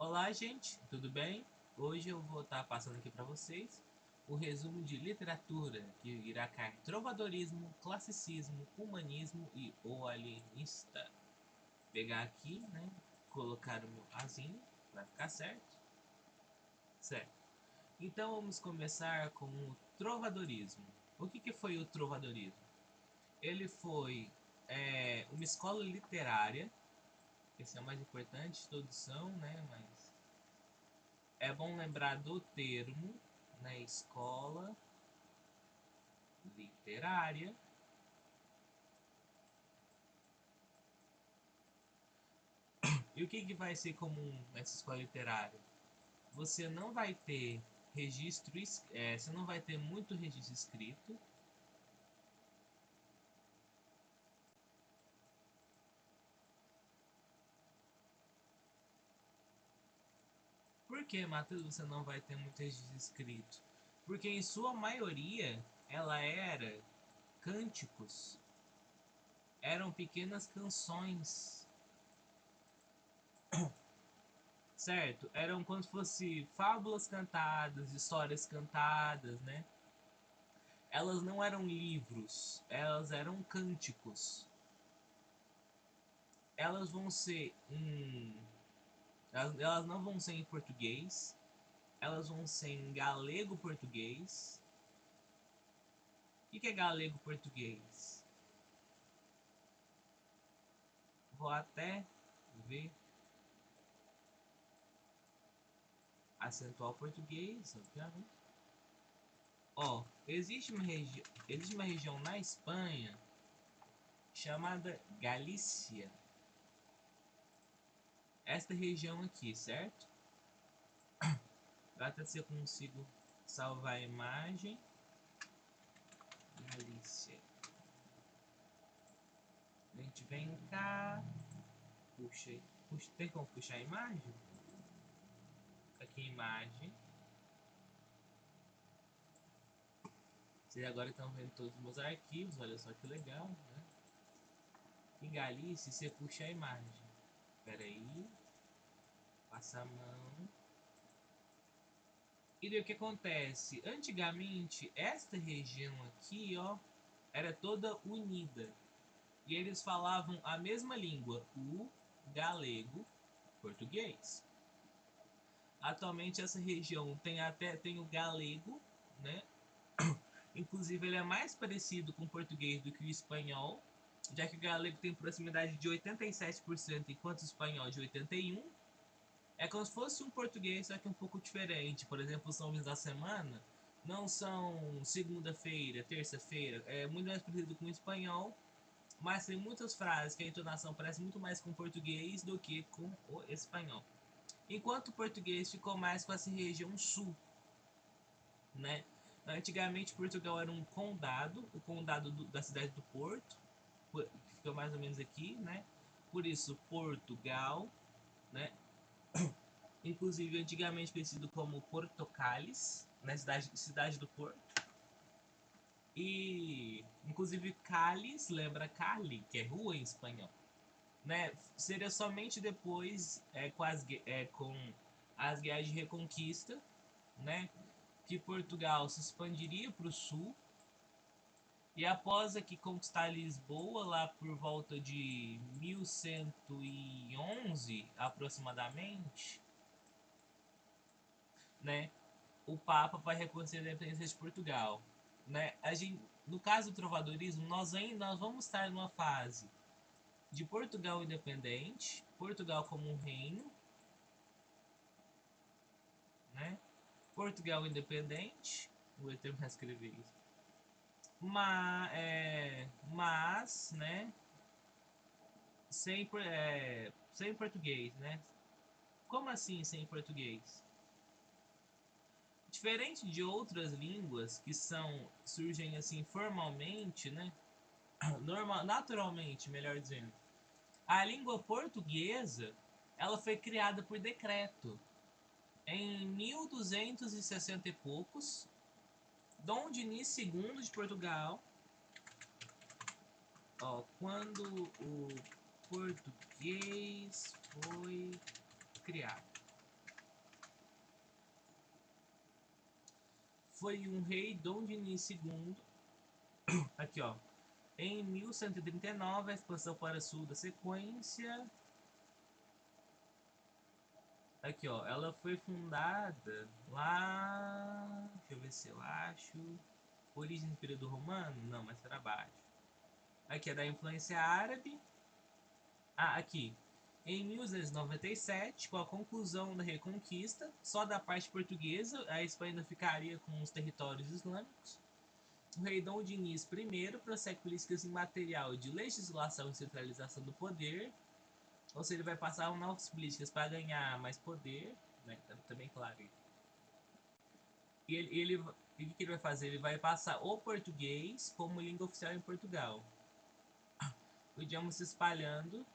Olá, gente, tudo bem? Hoje eu vou estar passando aqui para vocês o resumo de literatura que irá cair trovadorismo, classicismo, humanismo e o alienista. Pegar aqui, né? Colocar o meu azinho para ficar certo. Certo. Então vamos começar com o trovadorismo. O que foi o trovadorismo? Ele foi uma escola literária. Esse é o mais importante, todos são, né? Mas é bom lembrar do termo na escola literária. E o que vai ser comum nessa escola literária? Você não vai ter registro, você não vai ter muito registro escrito. Por que, Matheus, você não vai ter muito registro escrito? Porque em sua maioria ela era cânticos, eram pequenas canções, certo? Eram como se fosse fábulas cantadas, histórias cantadas, né? Elas não eram livros, elas eram cânticos. Elas vão ser elas não vão ser em português, elas vão ser em galego-português. O que é galego-português? Vou até ver. Acentuar o português, obviamente. Ó, existe uma região na Espanha chamada Galícia. Esta região aqui, certo? Trata se eu consigo salvar a imagem. Galícia. A gente vem cá. Puxa, tem como puxar a imagem? Aqui a imagem. Vocês agora estão vendo todos os meus arquivos, olha só que legal, né? Em Galícia, você puxa a imagem. Espera aí. Passa a mão. E daí o que acontece? Antigamente, esta região aqui, ó, era toda unida. E eles falavam a mesma língua, o galego, português. Atualmente essa região tem o galego, né? Inclusive ele é mais parecido com o português do que o espanhol, já que o galego tem proximidade de 87%, enquanto o espanhol de 81%. É como se fosse um português, só que um pouco diferente. Por exemplo, os nomes da semana não são segunda-feira, terça-feira. É muito mais parecido com o espanhol, mas tem muitas frases que a entonação parece muito mais com o português do que com o espanhol. Enquanto o português ficou mais com essa região sul, né? Antigamente Portugal era um condado, o condado da cidade do Porto, que fica mais ou menos aqui, né? Por isso Portugal, né? Inclusive antigamente conhecido como Portocales, na cidade do Porto. E inclusive Cales lembra Cali, que é rua em espanhol, né? Seria somente depois com as guerras de reconquista, né, que Portugal se expandiria para o sul. E após aqui conquistar Lisboa, lá por volta de 1111 aproximadamente, né, o Papa vai reconhecer a independência de Portugal. Né? No caso do trovadorismo, nós vamos estar numa fase de Portugal independente, Portugal como um reino, né? Portugal independente, vou terminar de escrever isso. Mas, né? Sem português, né? Como assim sem português? Diferente de outras línguas que surgem assim formalmente, né? Naturalmente, melhor dizendo. A língua portuguesa, ela foi criada por decreto em 1260 e poucos, Dom Dinis II de Portugal, ó, quando o português foi criado. foi um rei Dom Dinis II. Aqui, ó. Em 1139, a expansão para sul da sequência. Aqui, ó. Ela foi fundada lá. Deixa eu ver se eu acho. Origem do período romano? Não, mais para baixo. Aqui é da influência árabe. Ah, aqui. Em 1297, com a conclusão da Reconquista, só da parte portuguesa, a Espanha ainda ficaria com os territórios islâmicos. O rei Dom Dinis I prossegue políticas em material de legislação e centralização do poder, ou seja, ele vai passar novas políticas para ganhar mais poder, né? Também claro. E o que ele vai fazer? Ele vai passar o português como língua oficial em Portugal. O idioma se espalhando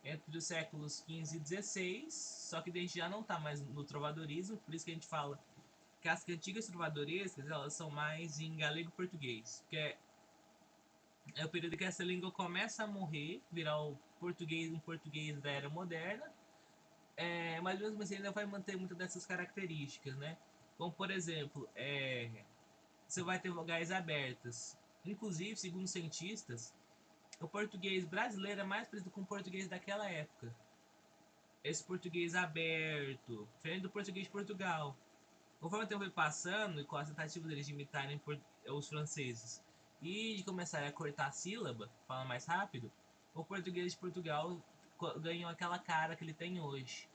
entre os séculos XV e XVI, só que desde já não está mais no trovadorismo, por isso que a gente fala que as cantigas trovadorescas elas são mais em galego português, que é o período que essa língua começa a morrer, virar o português, um português da era moderna, mas mesmo assim ainda vai manter muitas dessas características, né? Como por exemplo, você vai ter vogais abertas. Inclusive, segundo cientistas, o português brasileiro é mais parecido com o português daquela época. Esse português aberto, diferente do português de Portugal. Conforme o tempo foi passando e com as tentativas deles de imitarem os franceses e de começarem a cortar a sílaba, falar mais rápido, o português de Portugal ganhou aquela cara que ele tem hoje.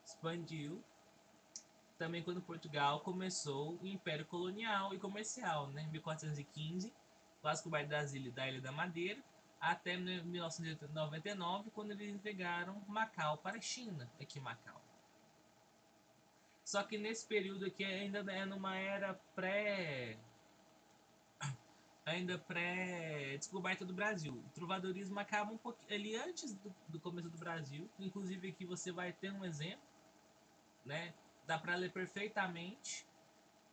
Expandiu também quando Portugal começou o Império Colonial e Comercial, né? Em 1415, Vasco da Ilha da Madeira, até 1999, quando eles entregaram Macau para a China, aqui em Macau. Só que nesse período aqui ainda é numa era pré-descoberta do Brasil. O trovadorismo acaba um pouquinho ali antes do começo do Brasil. Inclusive aqui você vai ter um exemplo, né? Dá para ler perfeitamente.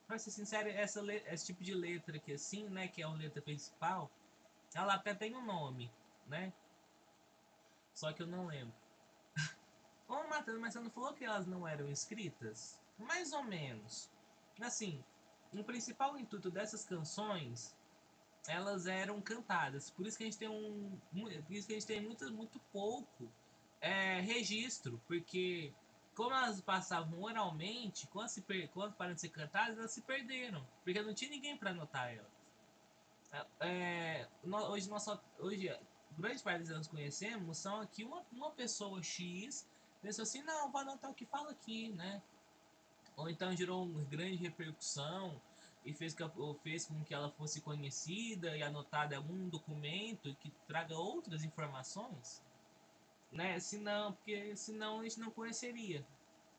Pra ser sincero, esse tipo de letra aqui assim, né? Que é a letra principal, ela até tem um nome, né? Só que eu não lembro. Ô, Matheus, mas você não falou que elas não eram escritas? Mais ou menos. Assim, o principal intuito dessas canções, elas eram cantadas. Por isso que a gente tem por isso que a gente tem muito pouco registro, porque como elas passavam oralmente, quando pararam de ser cantadas, elas se perderam, porque não tinha ninguém para anotar elas. Hoje, grande parte que nós conhecemos são aqui uma pessoa X pensou assim, não, vou anotar o que fala aqui, né? Ou então gerou uma grande repercussão e fez com que ela fosse conhecida e anotada em algum documento que traga outras informações, né? Porque senão a gente não conheceria,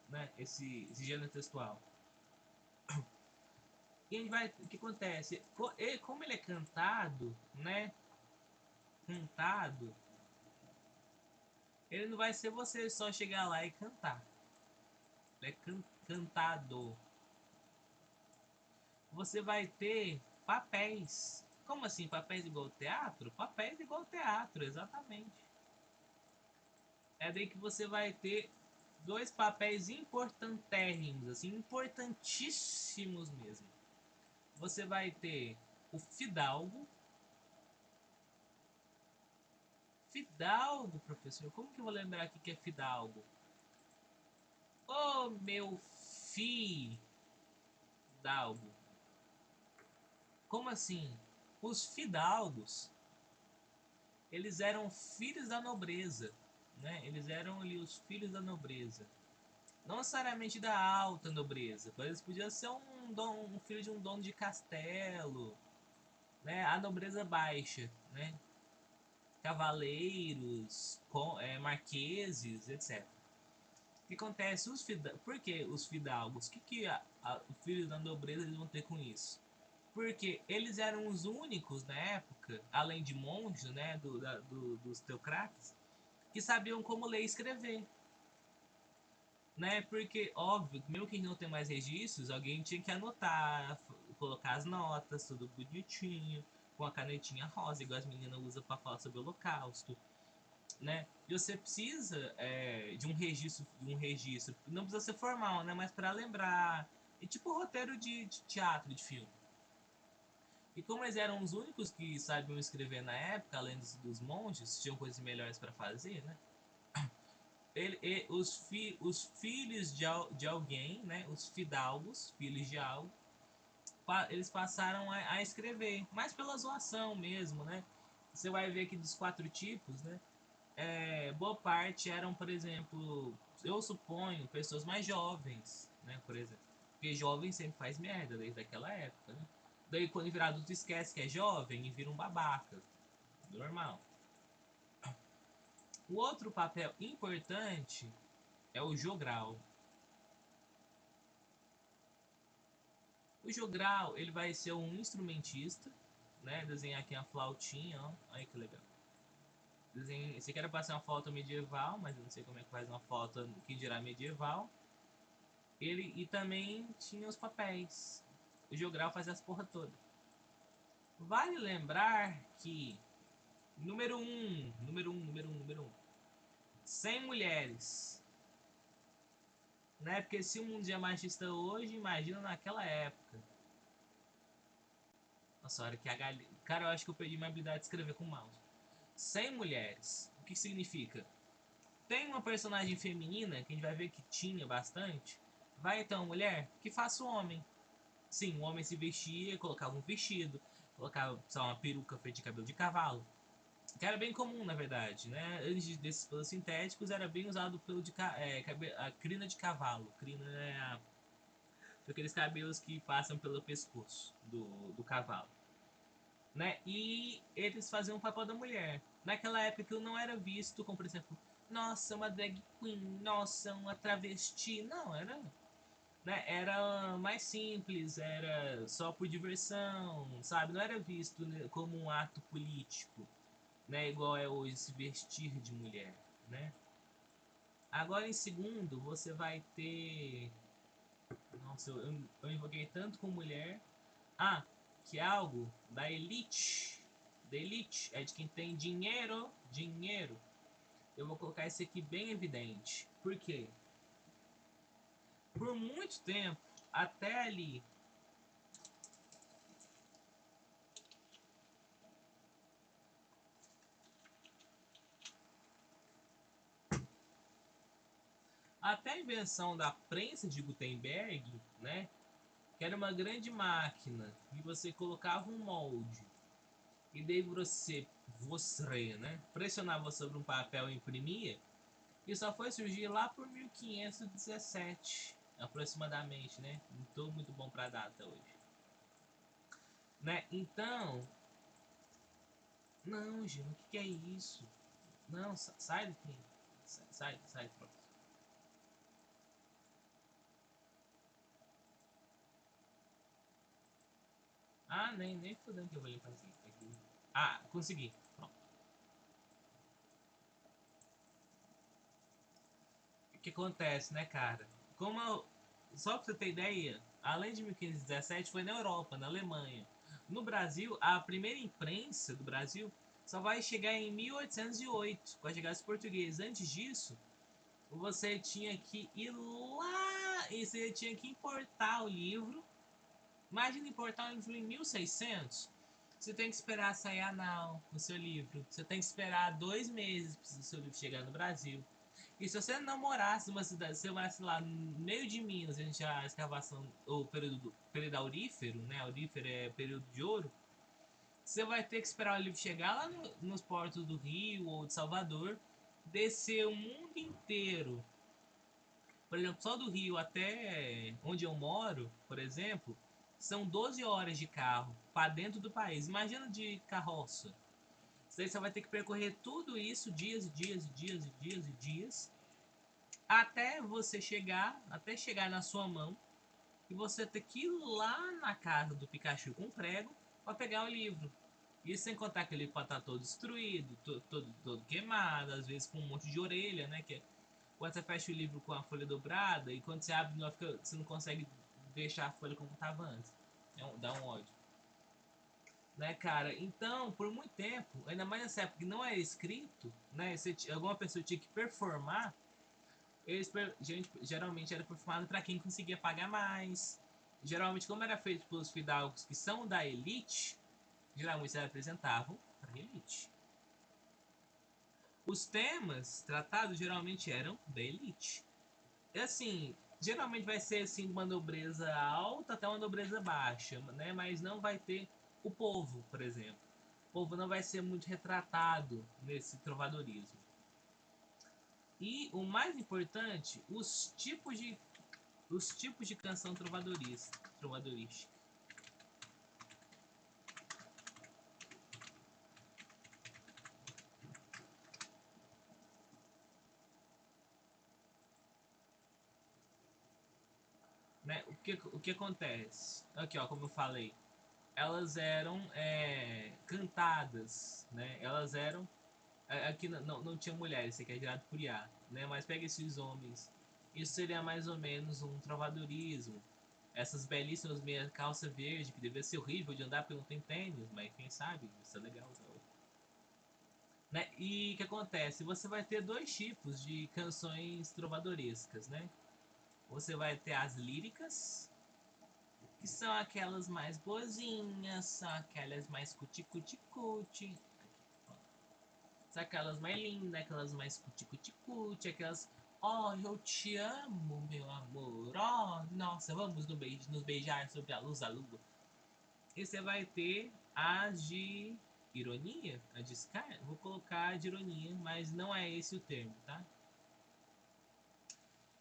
né? Esse gênero textual. E o que acontece? Como ele é cantado, né? Cantado, ele não vai ser você só chegar lá e cantar. Ele é cantado. Você vai ter papéis. Como assim? Papéis igual teatro? Papéis igual teatro, exatamente. É daí que você vai ter dois papéis importantérrimos, assim, importantíssimos mesmo. Você vai ter o fidalgo. Fidalgo, professor, como que eu vou lembrar aqui que é fidalgo? Oh, meu fidalgo. Como assim? Os fidalgos, eles eram filhos da nobreza, né? Eles eram ali os filhos da nobreza. Não necessariamente da alta nobreza, mas eles podiam ser um filho de um dono de castelo, né? A nobreza baixa, né? Cavaleiros, marqueses, etc. O que acontece? Por que os fidalgos? O que os filhos da nobreza eles vão ter com isso? Porque eles eram os únicos na época, além de monges, né, dos teocratas, que sabiam como ler e escrever. Né? Porque, óbvio, mesmo que não tenha mais registros, alguém tinha que anotar, colocar as notas, tudo bonitinho, com a canetinha rosa, igual as meninas usam para falar sobre o holocausto. né? E você precisa de um registro, não precisa ser formal, né? Mas para lembrar, é tipo roteiro de teatro, de filme. E como eles eram os únicos que sabiam escrever na época, além dos monges, tinham coisas melhores para fazer, né? Os filhos de alguém, né? Os fidalgos, filhos de algo, eles passaram a escrever, mais pela zoação mesmo, né? Você vai ver aqui dos 4 tipos, né? Boa parte eram, por exemplo, eu suponho, pessoas mais jovens, né? Por exemplo, porque jovem sempre faz merda desde aquela época, né? Daí quando virar adulto esquece que é jovem e vira um babaca, normal. O outro papel importante é o jogral. O jogral, ele vai ser um instrumentista, né? Desenhar aqui a flautinha, ó. Olha que legal. Você quer passar uma foto medieval, mas eu não sei como é que faz uma foto que dirá medieval. E também tinha os papéis. O jogral fazia as porra toda. Vale lembrar que número 1, 100 mulheres, né? Porque se o mundo é machista hoje, imagina naquela época. Nossa, a hora que a galinha... Cara, eu acho que eu perdi minha habilidade de escrever com mouse. 100 mulheres. O que significa? Tem uma personagem feminina, que a gente vai ver que tinha bastante. Vai então, mulher, que faça o homem. Sim, o homem se vestia, colocava um vestido, colocava só uma peruca feita de cabelo de cavalo. Que era bem comum, na verdade, né? Antes desses pelos sintéticos, era bem usado pelo a crina de cavalo. Crina é aqueles cabelos que passam pelo pescoço do cavalo. Né? E eles faziam o papel da mulher. Naquela época não era visto como, por exemplo, nossa, uma drag queen, nossa, uma travesti. Não, era, né? Era mais simples, era só por diversão, sabe? Não era visto, né, como um ato político, né? Igual é hoje se vestir de mulher, né? Agora em segundo você vai ter, nossa, eu invoquei tanto com mulher. Ah, que é algo da elite. Da elite é de quem tem dinheiro, dinheiro. Eu vou colocar esse aqui bem evidente. Por quê? Por muito tempo, até ali, até a invenção da prensa de Gutenberg, né? Que era uma grande máquina e você colocava um molde e daí você, né? Pressionava sobre um papel e imprimia. E só foi surgir lá por 1517, aproximadamente, né? Não tô muito bom pra data hoje. Né? Então... Não, Gino, o que é isso? Não, sai daqui. Sai, pronto. Ah, nem fudendo que eu vou limpar aqui. Ah, consegui. Pronto. O que acontece, né, cara? Só pra você ter ideia, além de 1517, foi na Europa, na Alemanha. No Brasil, a primeira imprensa do Brasil só vai chegar em 1808, com a chegada dos portugueses. Antes disso, você tinha que ir lá e você tinha que importar o livro. Imagina importar um livro em 1600. Você tem que esperar sair anal o seu livro. Você tem que esperar 2 meses para o seu livro chegar no Brasil. E se você não morasse numa cidade, se você morasse lá no meio de Minas, a gente a escavação, ou período aurífero, né? Aurífero é período de ouro. Você vai ter que esperar o livro chegar lá nos portos do Rio ou de Salvador, descer o mundo inteiro. Por exemplo, só do Rio até onde eu moro, por exemplo, são 12 horas de carro para dentro do país. Imagina de carroça. Você vai ter que percorrer tudo isso dias e dias e dias e dias e dias até chegar na sua mão e você ter que ir lá na casa do Pikachu com prego para pegar o livro. Isso sem contar que ele pode estar todo destruído, todo queimado, às vezes com um monte de orelha, né? Que quando você fecha o livro com a folha dobrada e quando você abre, você não consegue deixar a folha como estava antes. Dá um ódio. né, cara? Então, por muito tempo, ainda mais nessa época que não era escrito, né? Alguma pessoa tinha que performar. Geralmente era performado para quem conseguia pagar mais. Geralmente, como era feito pelos fidalgos que são da elite, geralmente se apresentavam para a elite. Os temas tratados geralmente eram da elite. E assim, geralmente vai ser assim, uma nobreza alta até uma nobreza baixa, né? Mas não vai ter o povo, por exemplo. O povo não vai ser muito retratado nesse trovadorismo. E o mais importante, os tipos de canção trovadorística. Né? O que acontece? Aqui, ó, como eu falei, elas eram cantadas, né? Elas eram aqui não tinha mulheres, isso aqui é gerado por IA, né? Mas pega esses homens, isso seria mais ou menos um trovadorismo. Essas belíssimas meias calça verde, que devia ser horrível de andar porque não tem tênis, mas quem sabe, isso é legal. Né? E o que acontece? Você vai ter dois tipos de canções trovadorescas, né? Você vai ter as líricas, que são aquelas mais boazinhas, são aquelas mais cuti-cuti-cuti, são aquelas mais lindas, aquelas mais cuti-cuti-cuti, aquelas, oh, eu te amo, meu amor, oh, nossa, vamos nos beijar sob a luz da lua. E você vai ter as de ironia, a de Sky, vou colocar de ironia, mas não é esse o termo, tá?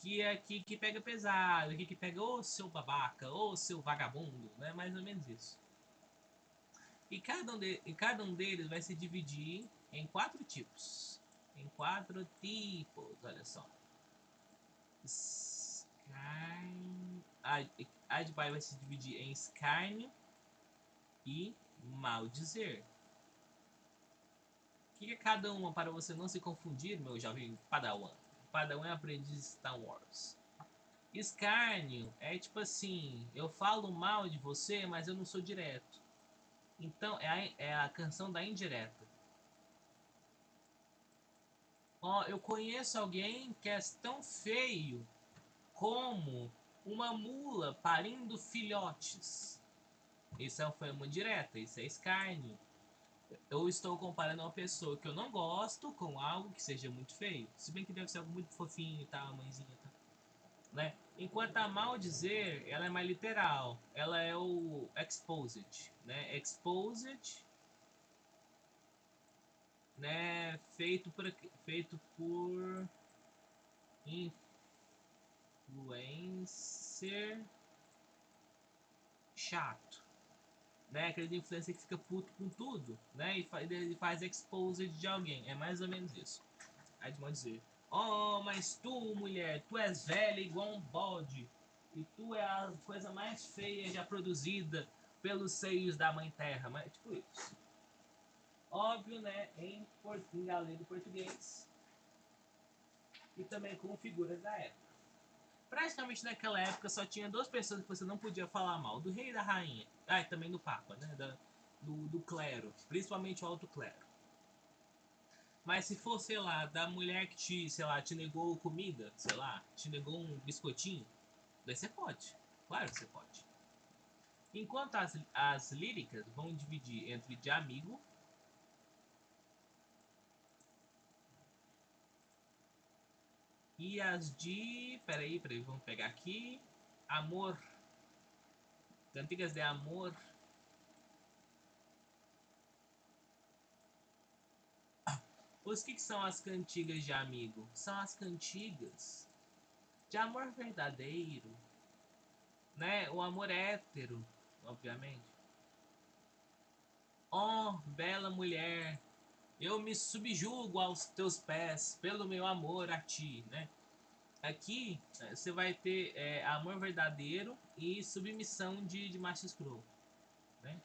Que é aqui que pega pesado, aqui que pega ô seu babaca, ô seu vagabundo, né? Mais ou menos isso. E cada um deles vai se dividir em 4 tipos. Em 4 tipos, olha só. A de pai vai se dividir em escárnio e maldizer. O que é cada uma para você não se confundir, meu jovem Padawan? Padawan é aprendiz de Star Wars. Escárnio é tipo assim, eu falo mal de você, mas eu não sou direto. Então é a canção da indireta. Ó, eu conheço alguém que é tão feio como uma mula parindo filhotes. Isso foi uma direta, isso é escárnio. Eu estou comparando uma pessoa que eu não gosto com algo que seja muito feio. Se bem que deve ser algo muito fofinho e tal, a mãezinha e tal. Né? Enquanto a maldizer, ela é mais literal. Ela é o exposed, né? Exposed, né? Feito por influencer chato, né? Aquele influencer que fica puto com tudo, né? E faz exposed de alguém. É mais ou menos isso. Aí de dizer, oh, mas tu, mulher, tu és velha igual um bode. E tu é a coisa mais feia já produzida pelos seios da mãe terra. Mas tipo isso. Óbvio, né? Em galego português. E também com figuras da época. Praticamente naquela época só tinha 2 pessoas que você não podia falar mal. Do rei e da rainha. Ah, e também do papa, né? Do clero. Principalmente o alto clero. Mas se for, sei lá, da mulher que te negou comida, sei lá, te negou um biscoitinho, daí você pode. Claro que você pode. Enquanto as líricas vão dividir entre de amigo e as de. Peraí, vamos pegar aqui. Amor. Cantigas de amor. Os que são as cantigas de amigo? São as cantigas de amor verdadeiro, né? O amor hétero, obviamente. Oh, bela mulher, eu me subjugo aos teus pés pelo meu amor a ti, né? Aqui você vai ter amor verdadeiro e submissão de macho escroto, né?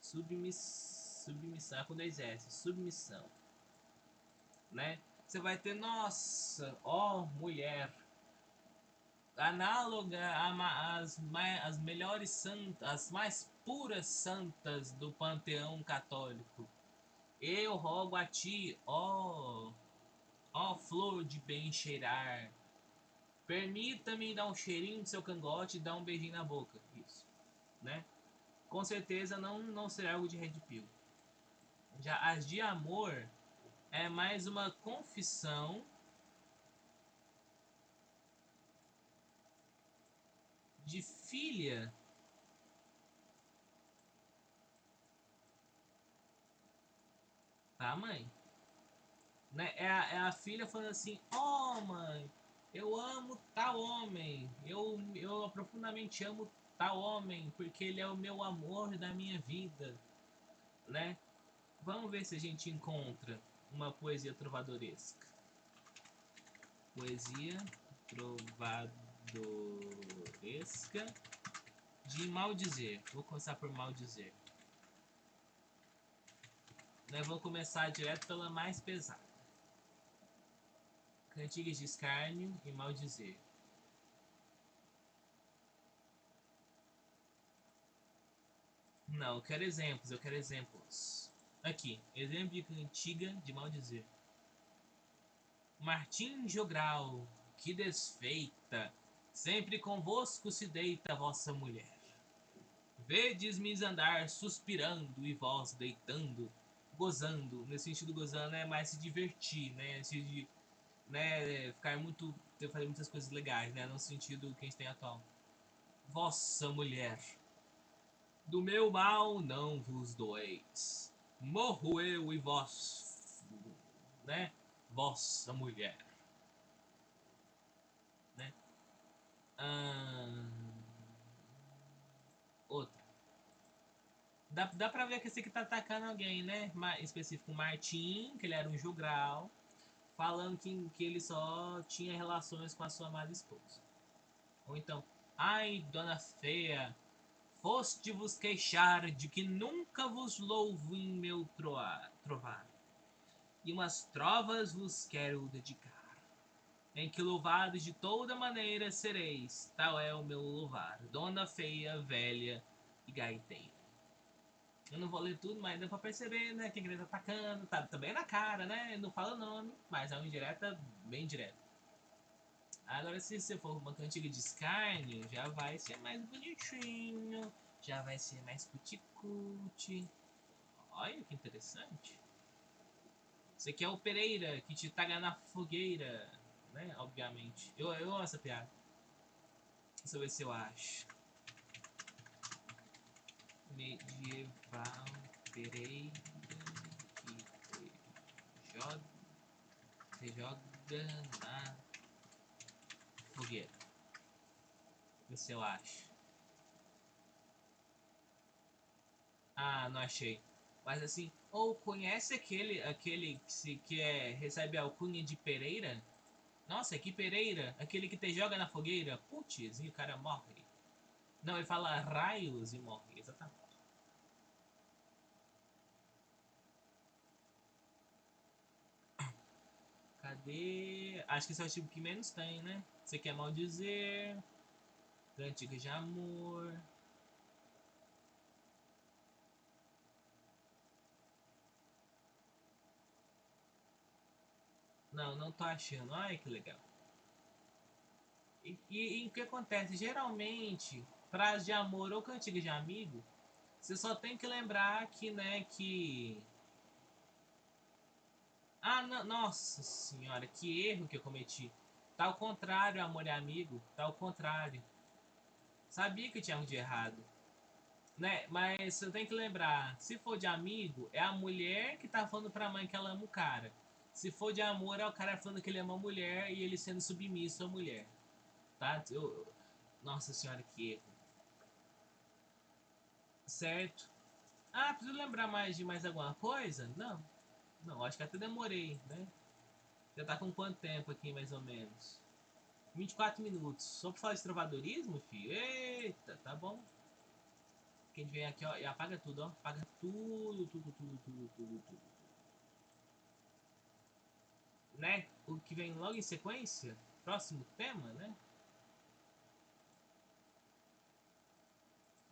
Submissão, com 2 S, submissão, né? Você vai ter, nossa, ó mulher, análoga às melhores santas, as mais puras santas do panteão católico. Eu rogo a ti, ó flor de bem cheirar, permita-me dar um cheirinho no seu cangote e dar um beijinho na boca. Isso, né? Com certeza não será algo de Red Pill. Já as de amor é mais uma confissão de filha. Tá, mãe? Né? É a filha falando assim: ó, mãe, eu amo tal homem. Eu profundamente amo tal homem, porque ele é o meu amor da minha vida, né? Vamos ver se a gente encontra uma poesia trovadoresca. Poesia trovadoresca de maldizer. Vou começar por maldizer. Vou começar direto pela mais pesada. Cantigas de escárnio e maldizer. Não, eu quero exemplos. Aqui, exemplo de cantiga de maldizer. Martim Jogral, que desfeita, sempre convosco se deita a vossa mulher. Vedes-me andar suspirando e vós deitando, gozando. Nesse sentido, gozando é mais se divertir, né? De, né, ficar muito, fazer muitas coisas legais, né? No sentido que a gente tem atual. Vossa mulher, do meu mal não vos doeis. Morro eu e vós, né? Vossa mulher, né? Outra. Dá pra ver que esse aqui tá atacando alguém, né? Em específico, Martim, que ele era um jugral, falando que ele só tinha relações com a sua amada esposa. Ou então, ai, dona feia, foste vos queixar de que nunca vos louvo em meu trovar, e umas trovas vos quero dedicar, em que louvados de toda maneira sereis, tal é o meu louvar, dona feia, velha e gaiteira. Eu não vou ler tudo, mas deu pra perceber, né, que a igreja tá atacando, tá bem na cara, né, ele não fala o nome, mas é uma indireta bem direta. Agora, se você for uma cantiga de escárnio, já vai ser mais bonitinho, já vai ser mais cuticute. Olha que interessante. Isso aqui é o Pereira, que te taga na fogueira, né? Obviamente. Eu amo essa piada. Deixa eu ver se eu acho. Medieval Pereira que te joga na fogueira. Ver se eu acho. Ah, não achei. Mas assim, ou conhece aquele recebe a alcunha de Pereira? Nossa, que Pereira? Aquele que te joga na fogueira? Putz, e o cara morre. Não, ele fala raios e morre, exatamente. Cadê? Acho que esse é o tipo que menos tem, né? Você quer maldizer, cantiga de amor. Não tô achando. Ai, que legal. E o que acontece? Geralmente, frase de amor ou cantiga de amigo, você só tem que lembrar que, né, que... Ah, não, nossa senhora, que erro que eu cometi. Tá ao contrário, amor e amigo. Tá ao contrário. Sabia que tinha algo de errado. Né? Mas você tem que lembrar, se for de amigo, é a mulher que tá falando pra mãe que ela ama o cara. Se for de amor, é o cara falando que ele ama a mulher e ele sendo submisso à mulher. Tá? Nossa senhora, que erro. Certo? Ah, preciso lembrar mais de mais alguma coisa? Não. Não, acho que até demorei, né? Já tá com quanto tempo aqui, mais ou menos? 24 minutos. Só pra falar de trovadorismo, filho? Eita, tá bom. Quem vem aqui, ó, e apaga tudo, ó. Apaga tudo. Né? O que vem logo em sequência, próximo tema, né?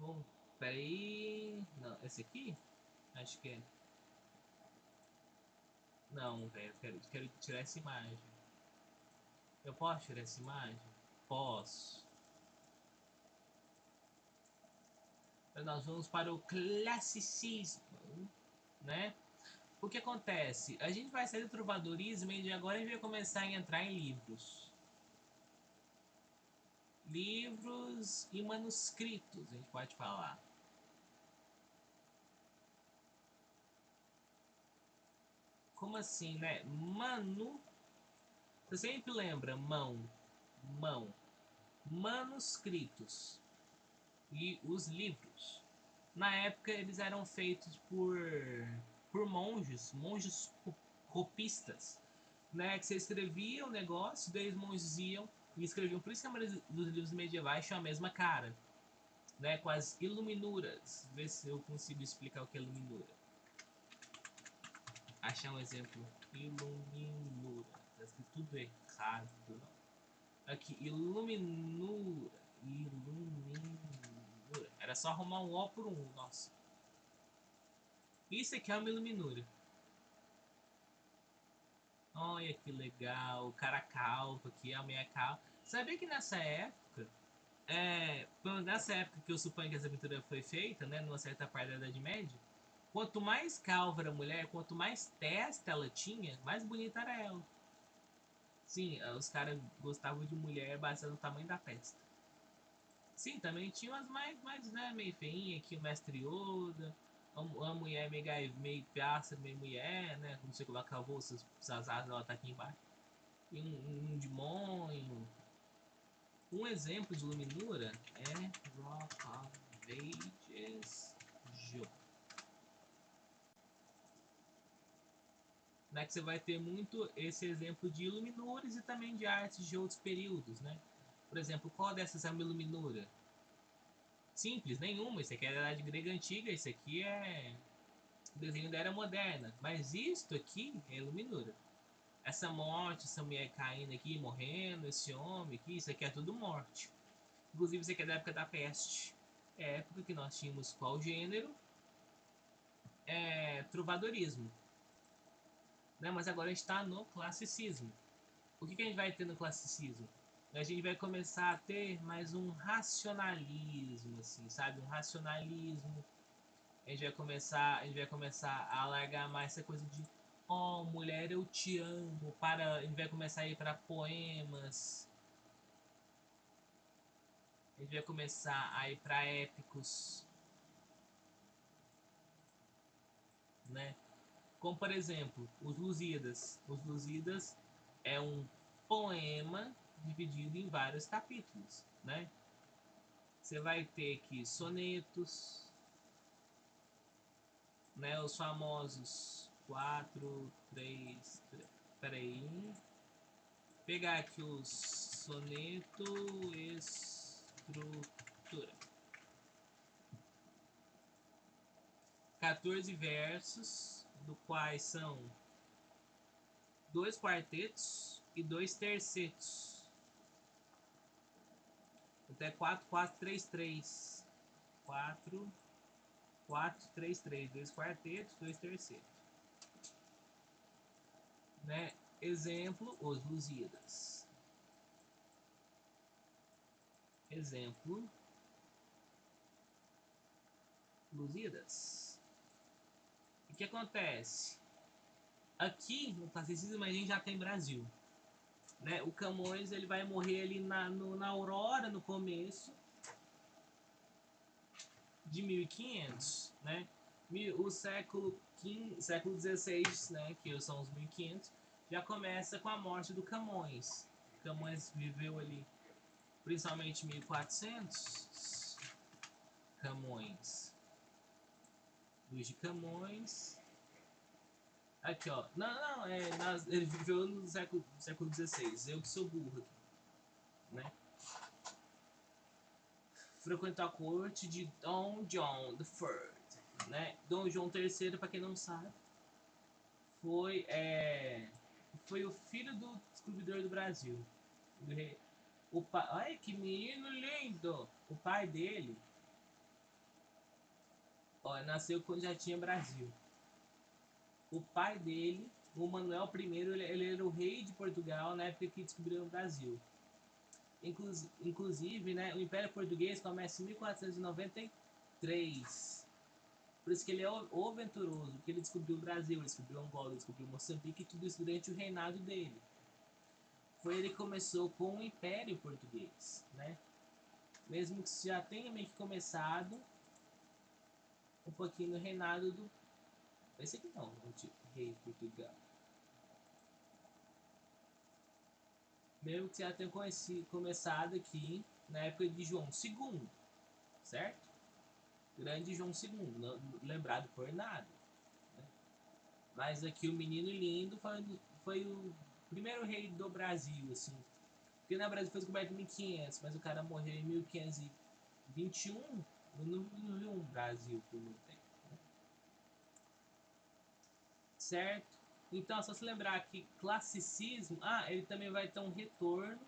Bom, peraí. Não, esse aqui? Acho que é. Não, velho, quero tirar essa imagem. Eu posso tirar essa imagem? Posso. Então, nós vamos para o classicismo, né? O que acontece? A gente vai sair do trovadorismo e de agora a gente vai começar a entrar em livros. Livros e manuscritos, a gente pode falar. Como assim, né? Você sempre lembra mão. Manuscritos e os livros. Na época eles eram feitos por monges copistas, né? Que você escrevia o negócio, daí os monges iam e escreviam. Por isso que a maioria dos livros medievais tinha a mesma cara, né? Com as iluminuras. Ver se eu consigo explicar o que é iluminura. Achar um exemplo. Iluminura. Tá escrito tudo errado, não. Aqui, iluminura. Iluminura. Era só arrumar um O por um, nossa. Isso aqui é uma iluminura. Olha que legal. O cara calvo aqui, a mulher calva. Sabia que nessa época, nessa época que eu suponho que essa pintura foi feita, né, numa certa parte da Idade Média, quanto mais calva era a mulher, quanto mais testa ela tinha, mais bonita era ela. Sim, os caras gostavam de mulher baseado no tamanho da testa. Sim, também tinha umas mais né, meio feinha, aqui o Mestre Yoda, uma mulher meio piaça, meio mulher, né? Como você coloca a bolsa, as asas dela tá aqui embaixo. E um demônio. Um exemplo de luminura é Rock of Ages Joe. Né, que você vai ter muito esse exemplo de iluminures e também de artes de outros períodos, né? Por exemplo, qual dessas é uma iluminura? Simples, nenhuma. Isso aqui é da Idade Grega Antiga, isso aqui é desenho da Era Moderna. Mas isto aqui é iluminura. Essa morte, essa mulher caindo aqui, morrendo, esse homem aqui, isso aqui é tudo morte. Inclusive isso aqui é da época da peste. É a época que nós tínhamos qual gênero? Trovadorismo. Né? Mas agora a gente está no classicismo. O que a gente vai ter no classicismo? A gente vai começar a ter mais um racionalismo, assim, sabe? Um racionalismo. A gente vai começar a alargar mais essa coisa de oh, mulher, eu te amo. A gente vai começar a ir para poemas. A gente vai começar a ir para épicos, né? Como por exemplo, os Lusíadas. Os Lusíadas é um poema dividido em vários capítulos, né? Você vai ter aqui sonetos, né? Os famosos 4, 3, peraí. Pegar aqui o soneto estrutura. 14 versos, do quais são 2 quartetos e 2 tercetos. Até 4, 4, 3, 3. 4, 4, 3, 3. 2 quartetos, 2 tercetos. Né? Exemplo, os Lusíadas. Exemplo, Lusíadas. O que acontece? Aqui no classicismo a gente já tem Brasil. Né? O Camões ele vai morrer ali na Aurora, no começo de 1500, né? O século XVI, né, que são os 1500, já começa com a morte do Camões. Camões viveu ali principalmente 1400. Camões. Luís de Camões. Aqui, ó. Não, ele viveu no século XVI. Eu que sou burro aqui, né? Frequentou a corte de Dom John III, né? Dom João III, para quem não sabe, foi, foi o filho do descobridor do Brasil. O pai, ai, que menino lindo! O pai dele Ó, nasceu quando já tinha Brasil. O pai dele, o Manuel I, ele era o rei de Portugal na época que descobriram o Brasil. Inclusive, né, o Império Português começa em 1493. Por isso que ele é o aventuroso, porque ele descobriu o Brasil, ele descobriu Angola, ele descobriu Moçambique e tudo isso durante o reinado dele. Foi ele que começou com o Império Português, né? Mesmo que já tenha meio que começado um pouquinho no reinado do... Esse aqui não, o rei de Portugal. Mesmo que já tenha começado aqui na época de João II, certo? Grande João II, não, lembrado por nada. Né? Mas aqui o menino lindo foi o primeiro rei do Brasil, assim. Porque na Brasil foi descoberto em 1500, mas o cara morreu em 1521, não viu um Brasil por muito tempo. Né? Certo? Então, só se lembrar que classicismo, ele também vai ter um retorno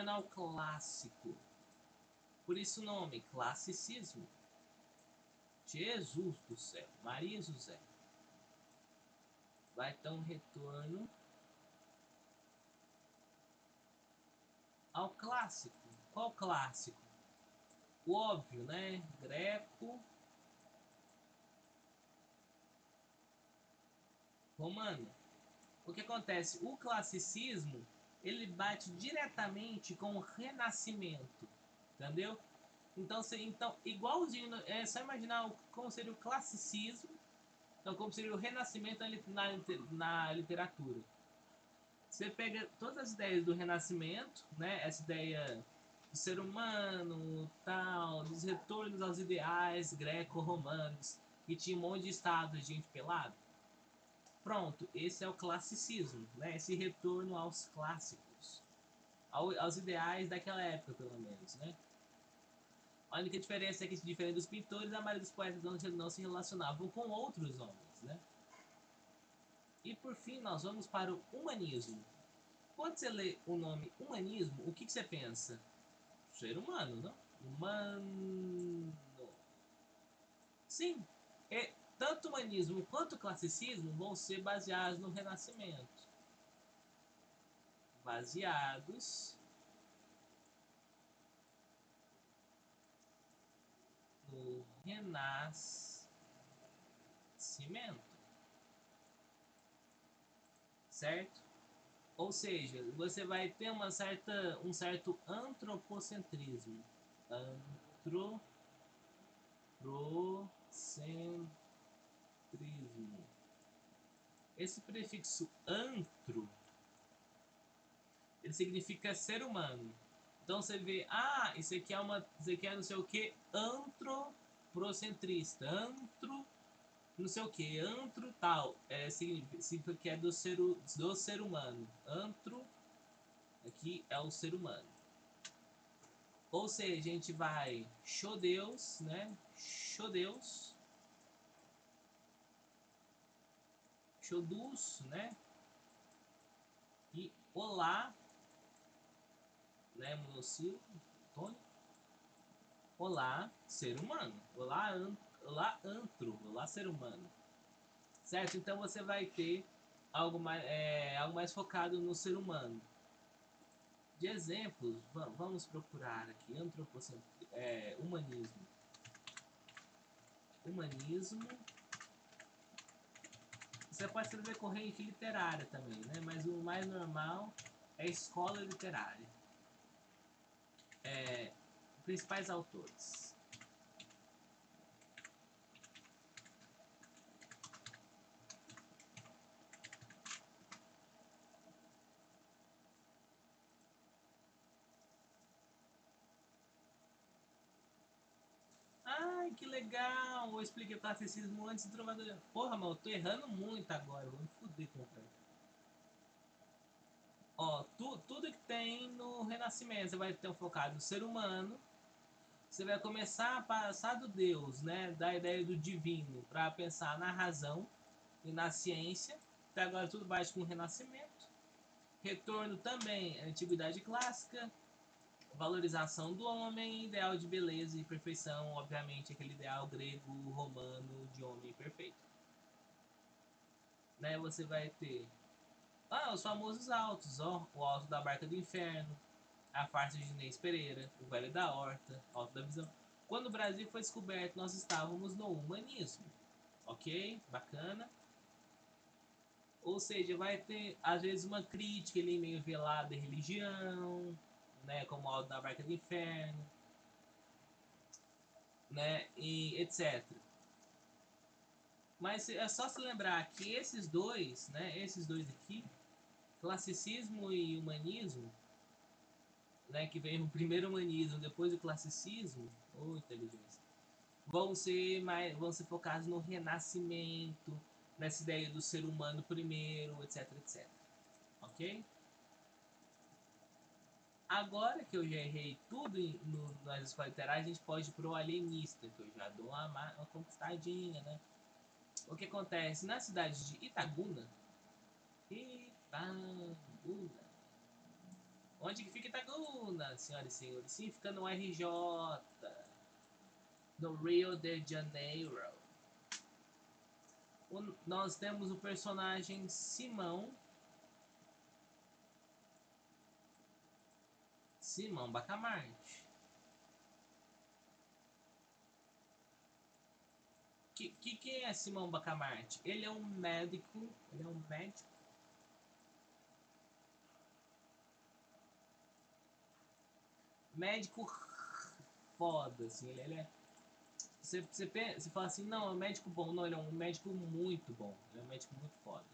ao clássico. Por isso o nome, classicismo. Jesus do céu, Maria José. Vai ter um retorno ao clássico. Qual clássico? O óbvio, né? Greco, romano. O que acontece? O classicismo, ele bate diretamente com o renascimento, entendeu? Então igualzinho, é só imaginar como seria o classicismo, então como seria o renascimento na literatura. Você pega todas as ideias do renascimento, né? Essa ideia do ser humano, tal, dos retornos aos ideais greco-romanos, que tinha um monte de estátuas de gente pelado. Pronto, esse é o classicismo, né? Esse retorno aos clássicos, aos ideais daquela época, pelo menos, né? A única diferença é que, diferente dos pintores, a maioria dos poetas não se relacionavam com outros homens, né? E por fim, nós vamos para o humanismo. Quando você lê o nome humanismo, o que você pensa? Ser humano, não? Humano. Sim, tanto o humanismo quanto o classicismo vão ser baseados no Renascimento. Baseados no Renascimento. Certo? Ou seja, você vai ter um certo antropocentrismo. Antropocentrismo. Esse prefixo antro, ele significa ser humano. Então você vê, isso aqui é não sei o que, antropocentrista, não sei o que, antro tal, significa que é do ser humano. Antro, aqui é o ser humano. Ou seja, a gente vai Deus, né? Deus, Xodus, né? E olá, né? Monossílabo, tônico. Olá, ser humano. Olá, antro. Olá, ser humano. Certo? Então você vai ter algo mais focado no ser humano. De exemplos, vamos procurar aqui. Humanismo. Humanismo. Você pode escrever corrente literária também, né? Mas o mais normal é escola literária. Principais autores. Ai, que legal! Eu expliquei o classicismo antes do trovador. Porra, mano, eu tô errando muito agora. Eu vou me fuder com o cara. Ó, tudo que tem no Renascimento, você vai ter focado no ser humano. Você vai começar a passar do Deus, né? Da ideia do divino, para pensar na razão e na ciência. Até agora tudo bate com o Renascimento. Retorno também à Antiguidade Clássica. valorização do homem, ideal de beleza e perfeição, obviamente aquele ideal grego, romano de homem perfeito. Né, você vai ter os famosos altos, ó, o Alto da Barca do Inferno, a farsa de Inês Pereira, o Velho da Horta, Alto da Visão. Quando o Brasil foi descoberto, nós estávamos no humanismo, ok? Bacana. Ou seja, vai ter às vezes uma crítica ali meio velada à religião, né, como o Alto da Barca do Inferno, né, e etc. Mas é só se lembrar que esses dois, né, esses dois aqui, classicismo e humanismo, né, que vem o primeiro humanismo, depois o classicismo, ou inteligência, vão ser focados no renascimento, nessa ideia do ser humano primeiro, etc, etc. Ok? Agora que eu já errei tudo nas escolas literárias, a gente pode ir pro alienista, que eu já dou uma conquistadinha, né? O que acontece na cidade de Itaguna? Itaguna. Onde que fica Itaguna, senhoras e senhores? Sim, fica no RJ, no Rio de Janeiro. Nós temos o personagem Simão Bacamarte. Quem é Simão Bacamarte? Ele é um médico. Ele é um médico. Médico foda, assim. Ele é. Você fala assim, não, é um médico bom. Não, ele é um médico muito bom. Ele é um médico muito foda.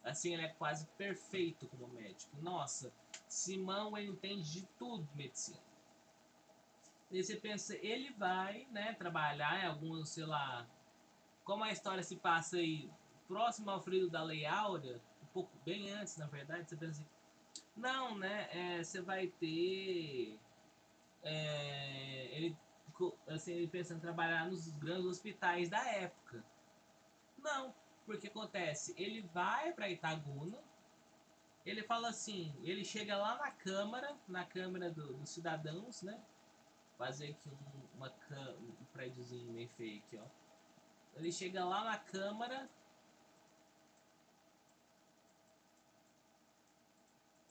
Assim, ele é quase perfeito como médico. Nossa, Simão, ele entende de tudo de medicina. E você pensa, ele vai, né, trabalhar em alguns, sei lá, como a história se passa aí próximo ao frio da Lei Áurea, um pouco bem antes, na verdade, você pensa assim, não, né, você vai ter, ele, assim, ele pensando em trabalhar nos grandes hospitais da época. Não, porque acontece, ele vai para Itaguna, ele fala assim, ele chega lá na Câmara dos Cidadãos, né, fazer aqui um prédiozinho meio feio aqui, ó. Ele chega lá na Câmara.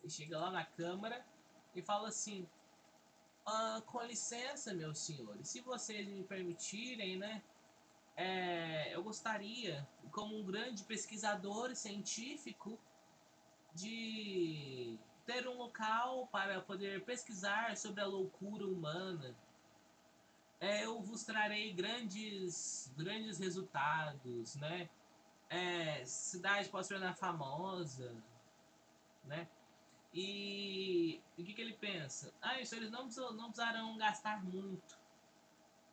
Ele chega lá na Câmara e fala assim: com licença, meus senhores, se vocês me permitirem, né? Eu gostaria, como um grande pesquisador científico, de ter um local para poder pesquisar sobre a loucura humana. Eu vos trarei grandes resultados, né? Cidade pode se tornar famosa, né? E o que ele pensa? Isso eles não precisarão gastar muito,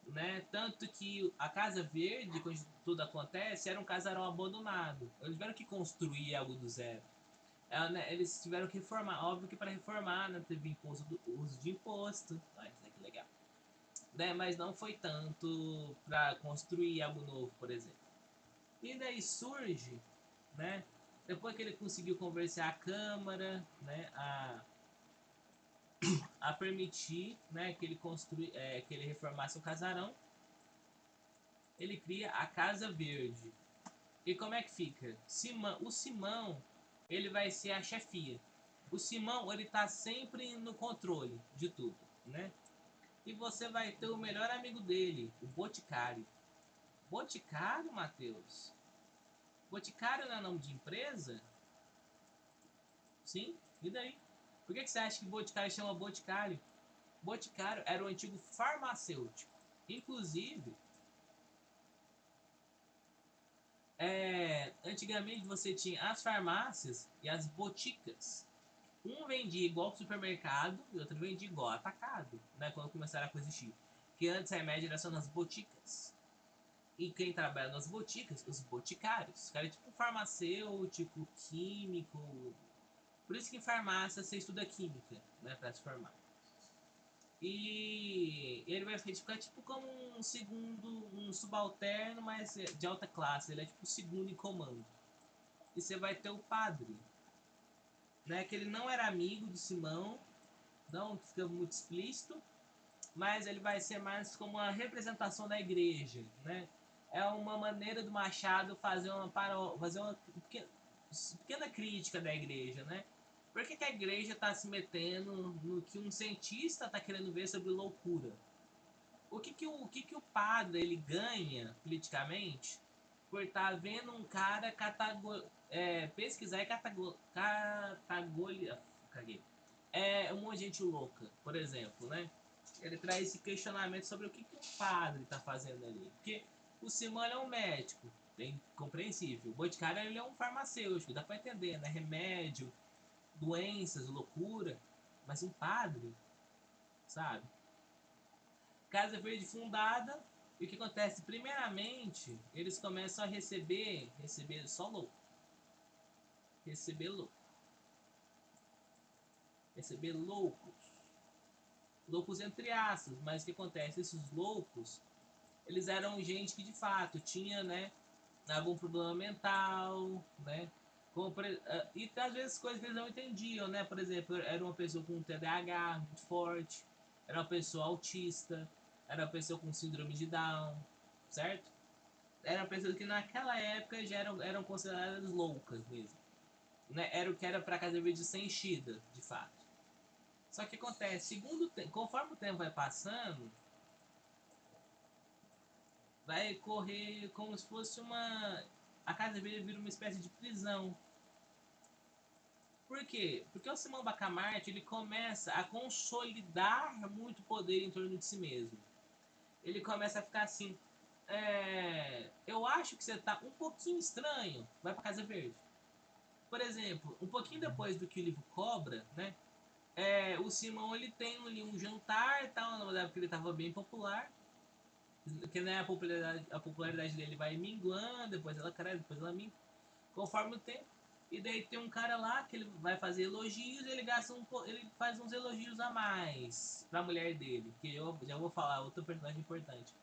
né? Tanto que a Casa Verde, quando tudo acontece, era um casarão abandonado. Eles tiveram que construir algo do zero. Né, eles tiveram que reformar. Óbvio que para reformar, né, teve uso de imposto. Isso que legal. Né, mas não foi tanto para construir algo novo, por exemplo. E daí surge, né? Depois que ele conseguiu convencer a Câmara, né, a permitir, né, que ele reformasse o casarão, ele cria a Casa Verde. E como é que fica? O Simão, ele vai ser a chefia. O Simão, ele tá sempre no controle de tudo, né? E você vai ter o melhor amigo dele, o Boticário. Boticário, Matheus? Boticário não é nome de empresa? Sim? E daí? Por que você acha que Boticário chama Boticário? Boticário era o antigo farmacêutico. Inclusive, antigamente você tinha as farmácias e as boticas. Um vendia igual pro supermercado e outro vendia igual atacado, né? Quando começaram a coexistir. Que antes a média era só nas boticas. E quem trabalha nas boticas? Os boticários. Cara, tipo farmacêutico, químico. Por isso que em farmácia você estuda química, né? Pra se formar. E ele vai ficar tipo como um subalterno, mas de alta classe. Ele é tipo o segundo em comando. E você vai ter o padre, né? Que ele não era amigo do Simão, não fica muito explícito, mas ele vai ser mais como uma representação da igreja, né? É uma maneira do Machado fazer uma pequena crítica da igreja, né? Por que a igreja está se metendo no que um cientista está querendo ver sobre loucura? O que o padre ele ganha politicamente por estar tá vendo um cara pesquisar e caguei. Um monte de gente louca, por exemplo, né? Ele traz esse questionamento sobre o que o padre está fazendo ali. Porque o Simão é um médico, bem compreensível. O Boticário ele é um farmacêutico, dá para entender, né? Remédio, doenças, loucura. Mas um padre, sabe? Casa Verde fundada, e o que acontece? Primeiramente, eles começam a receber só louco. Receber louco. Receber loucos. Loucos entre aspas, mas o que acontece? Esses loucos, eles eram gente que de fato tinha, né, algum problema mental, né? E às vezes coisas que eles não entendiam, né? Por exemplo, era uma pessoa com TDAH muito forte, era uma pessoa autista, era uma pessoa com síndrome de Down, certo? Eram pessoas que naquela época já eram consideradas loucas mesmo. Né? Era o que era para Casa Verde ser enchida, de fato. Só que acontece, conforme o tempo vai passando, vai correr como se fosse uma. A Casa Verde vira uma espécie de prisão. Por quê? Porque o Simão Bacamarte ele começa a consolidar muito poder em torno de si mesmo. Ele começa a ficar assim. Eu acho que você tá um pouquinho estranho. Vai pra Casa Verde. Por exemplo, um pouquinho depois do que o livro cobra, né? O Simão ele tem ali um jantar e tal, na época ele estava bem popular. Que né, a popularidade dele vai minguando, depois ela cresce, depois ela mingua, conforme o tempo. E daí tem um cara lá que ele vai fazer elogios e ele faz uns elogios a mais pra mulher dele, que eu já vou falar, outro personagem importante.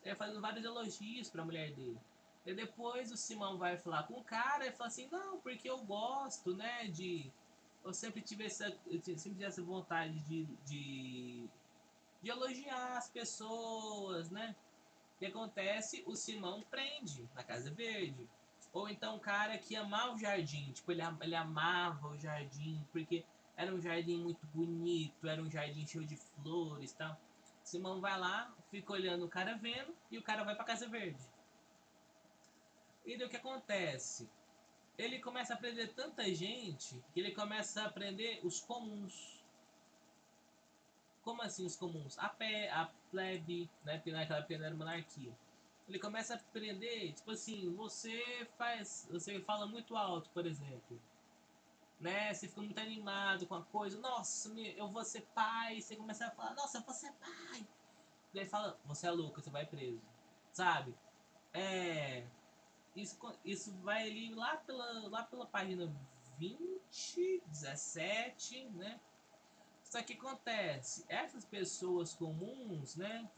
Ele faz vários elogios pra mulher dele. E depois o Simão vai falar com o cara e fala assim, não, porque eu gosto, né, eu sempre tive essa vontade de elogiar as pessoas, né? O que acontece? O Simão prende na Casa Verde. Ou então um cara que amava o jardim, tipo, ele amava o jardim, porque era um jardim muito bonito, era um jardim cheio de flores e tal. Simão vai lá, fica olhando o cara vendo, e o cara vai pra Casa Verde. E daí o que acontece? Ele começa a aprender tanta gente que ele começa a aprender os comuns. Como assim os comuns? A plebe, né? Porque naquela época era monarquia. Ele começa a aprender, tipo assim, você fala muito alto, por exemplo, né? Você fica muito animado com a coisa, nossa, eu vou ser pai, você começa a falar, nossa, eu vou ser pai. Daí fala, você é louco, você vai preso, sabe? É, isso vai ali lá pela página 20, 17, né? Só que acontece, essas pessoas comuns, né?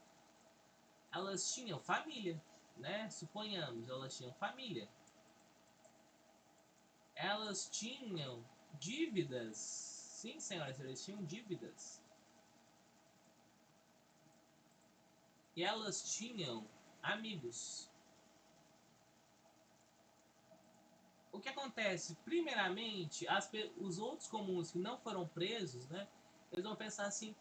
Elas tinham família, né? Suponhamos, elas tinham família. Elas tinham dívidas. Sim, senhoras, elas tinham dívidas. E elas tinham amigos. O que acontece? Primeiramente, os outros comuns que não foram presos, né? Eles vão pensar assim: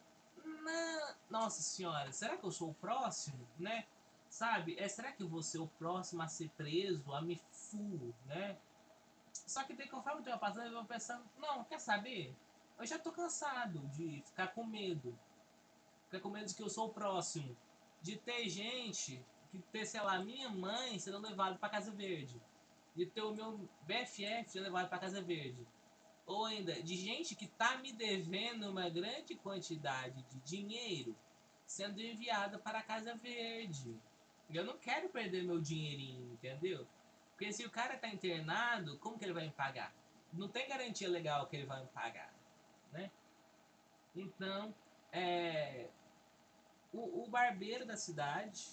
nossa senhora, será que eu sou o próximo, né? Sabe? Será que eu vou ser o próximo a ser preso, a me fu, né? Só que daí, conforme o tempo vai passando, eu vou pensando: não, quer saber? Eu já tô cansado de ficar com medo. Ficar com medo de que eu sou o próximo. De ter gente, que ter, sei lá, minha mãe sendo levado pra Casa Verde. De ter o meu BFF sendo levado pra Casa Verde. Ou ainda, de gente que tá me devendo uma grande quantidade de dinheiro sendo enviada para a Casa Verde. Eu não quero perder meu dinheirinho, entendeu? Porque se o cara tá internado, como que ele vai me pagar? Não tem garantia legal que ele vai me pagar, né? Então, é, o barbeiro da cidade,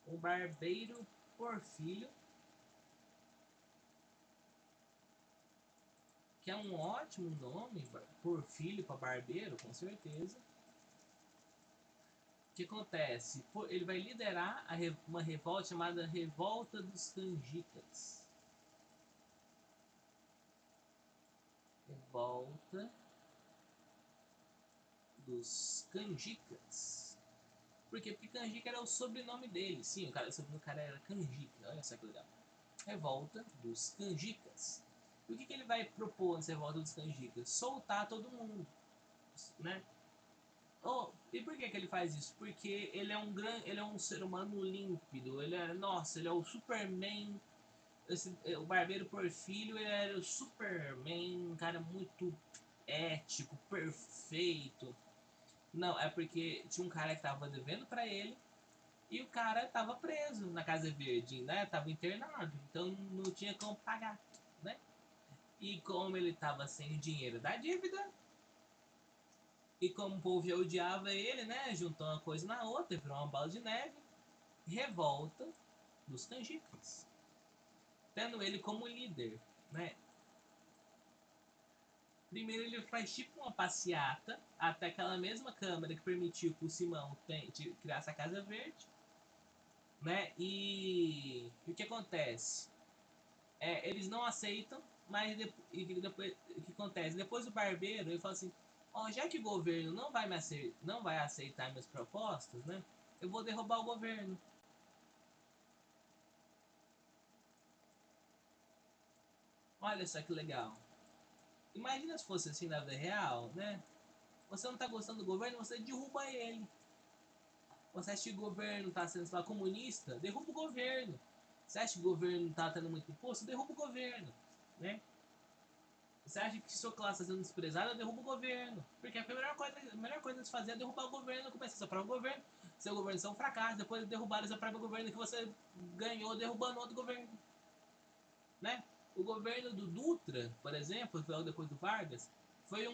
o barbeiro Porfírio, que é um ótimo nome, Porfílio para barbeiro, com certeza. O que acontece? Ele vai liderar uma revolta chamada Revolta dos Canjicas. Revolta dos Canjicas. Por quê? Porque Canjica era o sobrenome dele. Sim, o sobrenome do cara era Canjica. Olha só que legal. Revolta dos Canjicas. E o que ele vai propor nessa revolta dos Canjicas? Soltar todo mundo, né? Oh, e por que ele faz isso? Porque ele é um ser humano límpido. Ele é o Superman. O barbeiro Porfílio, ele era o Superman, um cara muito ético, perfeito. Não, é porque tinha um cara que tava devendo para ele e o cara tava preso na Casa Verde, né? Tava internado, então não tinha como pagar, né? E como ele tava sem o dinheiro da dívida, e como o povo já odiava ele, né? Juntou uma coisa na outra, virou uma bola de neve. Revolta dos canjicas. Tendo ele como líder, né? Primeiro ele faz tipo uma passeata até aquela mesma câmara que permitiu que o Simão criar essa Casa Verde, né? E o que acontece? Eles não aceitam, mas depois, o que acontece? Depois o barbeiro ele fala assim: ó, já que o governo não vai aceitar minhas propostas, né? Eu vou derrubar o governo. Olha só que legal. Imagina se fosse assim na vida real, né? Você não tá gostando do governo, você derruba ele. Você acha que o governo está sendo lá, comunista? Derruba o governo. Você acha que o governo está tendo muito imposto? Derruba o governo. Né? Você acha que sua classe está sendo desprezada? Derruba o governo. Porque a melhor coisa de se fazer é derrubar o governo, começar seu próprio governo. Seu governo é um fracasso, depois derrubar seu próprio governo que você ganhou derrubando outro governo. Né? O governo do Dutra, por exemplo, foi logo depois do Vargas, foi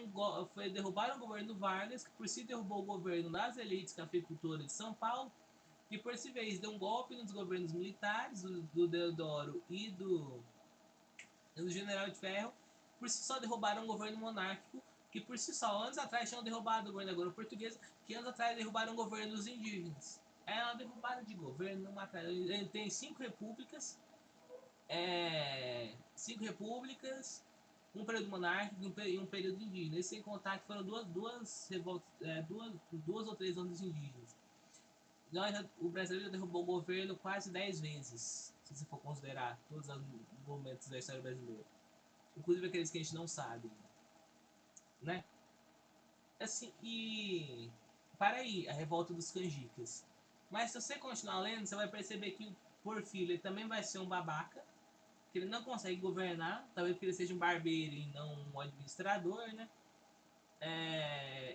derrubar o governo do Vargas, que por si derrubou o governo das elites cafeicultoras de São Paulo, que por sua vez deu um golpe nos governos militares do Deodoro e do General de Ferro, por si só derrubaram um governo monárquico, que por si só anos atrás tinham derrubado o governo da coroa portuguesa, que anos atrás derrubaram o governo dos indígenas. É uma derrubada de governo, ele tem cinco repúblicas, um período monárquico e um período indígena. Isso sem contar que foram duas revoltas, duas ou três ondas indígenas. O Brasil já derrubou o governo quase 10 vezes, se você for considerar todos os momentos da história brasileira. Inclusive aqueles que a gente não sabe, né? Assim, e... Para aí, a revolta dos canjicas. Mas se você continuar lendo, você vai perceber que o Porfírio ele também vai ser um babaca, que ele não consegue governar, talvez porque ele seja um barbeiro e não um administrador, né?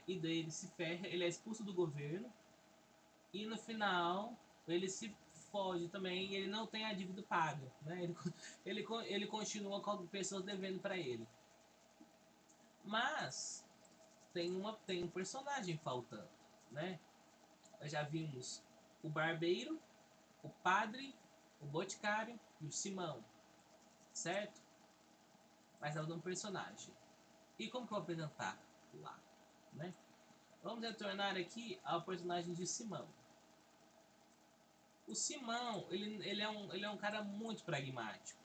E daí ele se ferra, ele é expulso do governo, e no final ele se foge também e ele não tem a dívida paga, né? Ele continua com pessoas devendo para ele. Mas tem um personagem faltando, né? Nós já vimos o barbeiro, o padre, o boticário e o Simão, certo? Mas falta um personagem. E como que eu vou apresentar lá, né? Vamos retornar aqui ao personagem de Simão. O Simão, ele é um cara muito pragmático.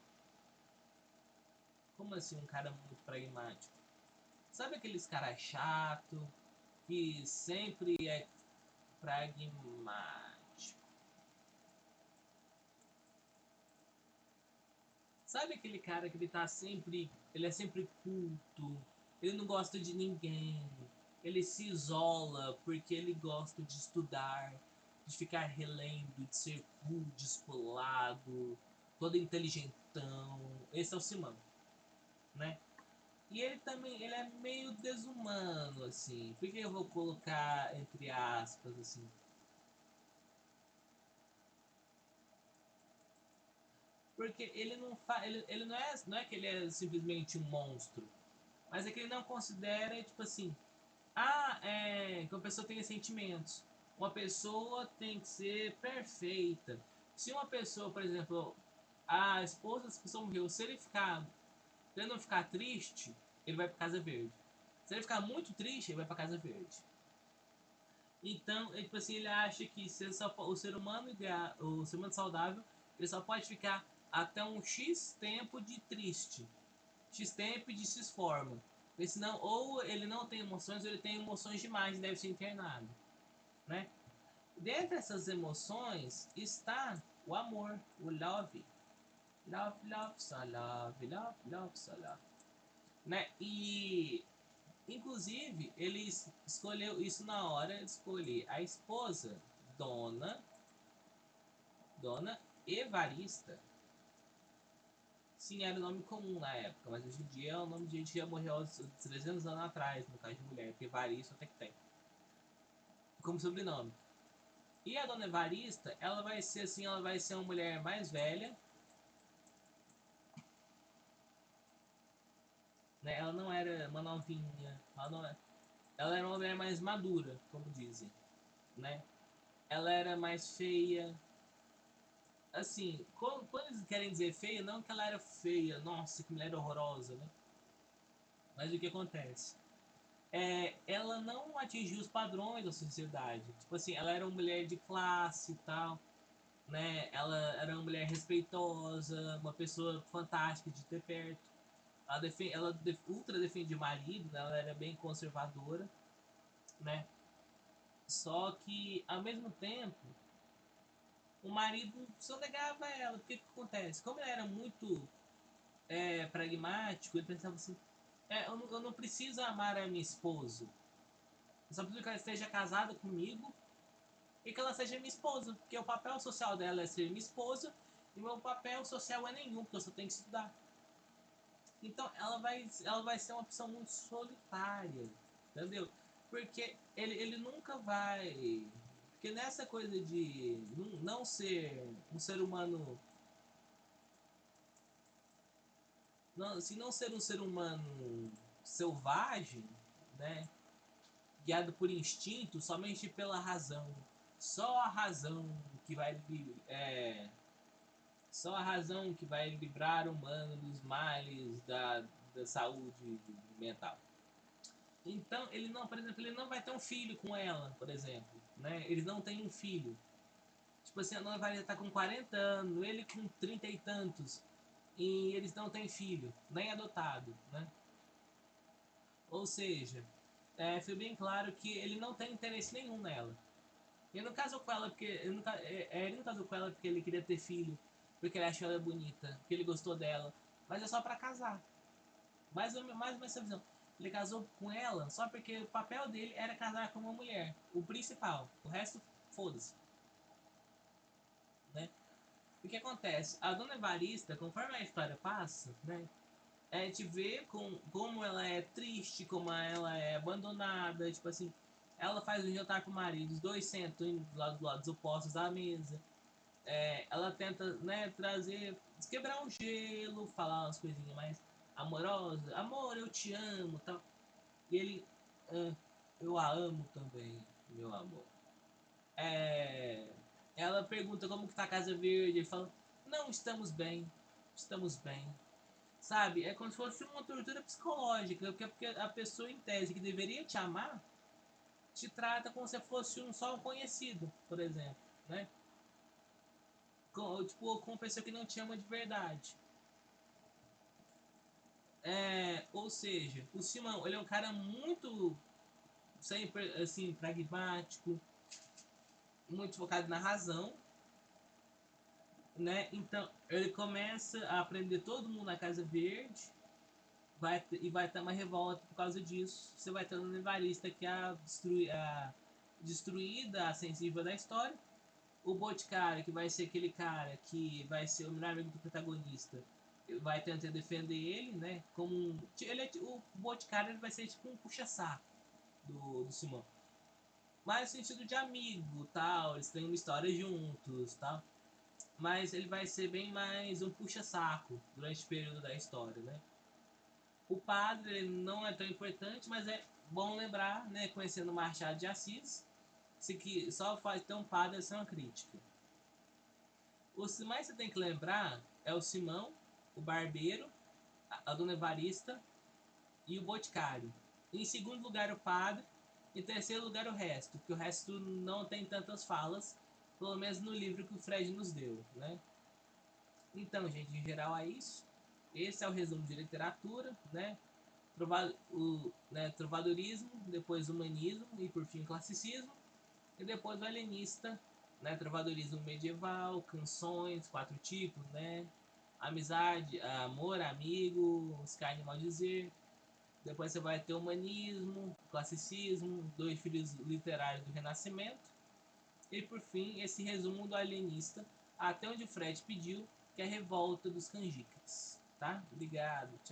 Como assim um cara muito pragmático? Sabe aqueles caras chato que sempre é pragmático? Sabe aquele cara que ele é sempre culto, ele não gosta de ninguém, ele se isola porque ele gosta de estudar, de ficar relendo, de ser cool, descolado, todo inteligentão. Esse é o Simão, né? E ele também, ele é meio desumano, assim. Por que eu vou colocar entre aspas, assim? Porque ele não ele não é que ele é simplesmente um monstro, mas é que ele não considera, tipo assim, que uma pessoa tenha sentimentos. Uma pessoa tem que ser perfeita. Se uma pessoa, por exemplo, a esposa dessa pessoa morreu, se ele não ficar triste, ele vai pra Casa Verde. Se ele ficar muito triste, ele vai pra Casa Verde. Então, tipo assim, ele acha que o ser humano ideal, o ser humano saudável, ele só pode ficar até um X tempo de triste. X tempo de X forma. Porque senão, ou ele não tem emoções, ou ele tem emoções demais e deve ser internado. Né? Dentre essas emoções está o amor, o love. Love, love, so love, love, love, so love. Né? E inclusive, ele escolheu isso na hora de escolher a esposa, Dona Evarista. Sim, era o nome comum na época, mas hoje em dia é o nome de gente que já morreu há 300 anos atrás, no caso de mulher, porque Evarista até que tem. Como sobrenome. E a Dona Evarista, ela vai ser assim, ela vai ser uma mulher mais velha, né? Ela não era uma novinha, ela era uma mulher mais madura, como dizem, né? Ela era mais feia. Assim, quando eles querem dizer feia, não que ela era feia, nossa, que mulher horrorosa, né? Mas o que acontece? Ela não atingiu os padrões da sociedade. Tipo assim, ela era uma mulher de classe e tal, né? Ela era uma mulher respeitosa, uma pessoa fantástica de ter perto. Ela ultra defendia o marido, né? Ela era bem conservadora, né? Só que, ao mesmo tempo, o marido só negava ela. Porque que acontece? Como ele era muito pragmático, ele pensava assim: eu não preciso amar a minha esposa. Eu só preciso que ela esteja casada comigo e que ela seja minha esposa. Porque o papel social dela é ser minha esposa e meu papel social é nenhum, porque eu só tenho que estudar. Então ela vai ser uma pessoa muito solitária, entendeu? Porque ele nunca vai. Porque nessa coisa de não ser um ser humano. Não, se não ser um ser humano selvagem, né? Guiado por instinto, somente pela razão. Só a razão que vai só a razão que vai livrar o humano dos males da saúde mental. Então, ele não, por exemplo, ele não vai ter um filho com ela, por exemplo, né? Eles não têm um filho. Tipo assim, a Dona Maria tá com 40 anos, ele com 30 e tantos, e eles não têm filho, nem adotado, né? Ou seja, foi bem claro que ele não tem interesse nenhum nela. Ele não casou com ela porque ele não casou com ela porque ele queria ter filho, porque ele achou ela bonita, porque ele gostou dela, mas é só pra casar. Mais ou menos essa visão. Ele casou com ela só porque o papel dele era casar com uma mulher, o principal. O resto, foda-se, né? O que acontece? A Dona Evarista, conforme a história passa, né? A gente vê como ela é triste, como ela é abandonada, tipo assim, ela faz um jantar com o marido, os dois sentam do lados opostos da mesa. Ela tenta, né, trazer, quebrar um gelo, falar umas coisinhas mais amorosas, amor, eu te amo, tal. E ele, eu a amo também, meu amor. É, ela pergunta como que tá a Casa Verde, ele fala, não, estamos bem. Sabe? É como se fosse uma tortura psicológica, porque a pessoa em tese que deveria te amar te trata como se fosse só um conhecido, por exemplo, né? Com uma pessoa que não te ama de verdade. Ou seja, o Simão, ele é um cara muito sempre assim pragmático, muito focado na razão, né? Então ele começa a aprender todo mundo na Casa Verde, vai ter uma revolta por causa disso. Você vai ter um Evarista que é a destruída, a sensível da história. O Boticário, que vai ser aquele cara que vai ser o melhor amigo do protagonista, vai tentar defender ele, né? O Boticário ele vai ser tipo um puxa-saco do Simão. Mas no sentido de amigo, tal, eles têm uma história juntos, tal. Mas ele vai ser bem mais um puxa-saco durante o período da história, né? O padre ele não é tão importante, mas é bom lembrar, né, conhecendo Machado de Assis, se que só faz ter um padre essa é uma crítica. O que mais você tem que lembrar é o Simão, o barbeiro, a Dona Evarista e o Boticário. Em segundo lugar, o Padre. Em terceiro lugar, o resto, que o resto não tem tantas falas, pelo menos no livro que o Fred nos deu, né? Então, gente, em geral é isso. Esse é o resumo de literatura, né? Trovadorismo, depois humanismo e por fim classicismo, e depois o helenista, né? Trovadorismo medieval, canções, 4 tipos, né? Amizade, amor, amigo, Sky mal dizer. Depois você vai ter humanismo, classicismo, 2 filhos literários do Renascimento. E por fim, esse resumo do alienista, até onde o Fred pediu, que é a revolta dos canjicas. Tá? Obrigado, tchau.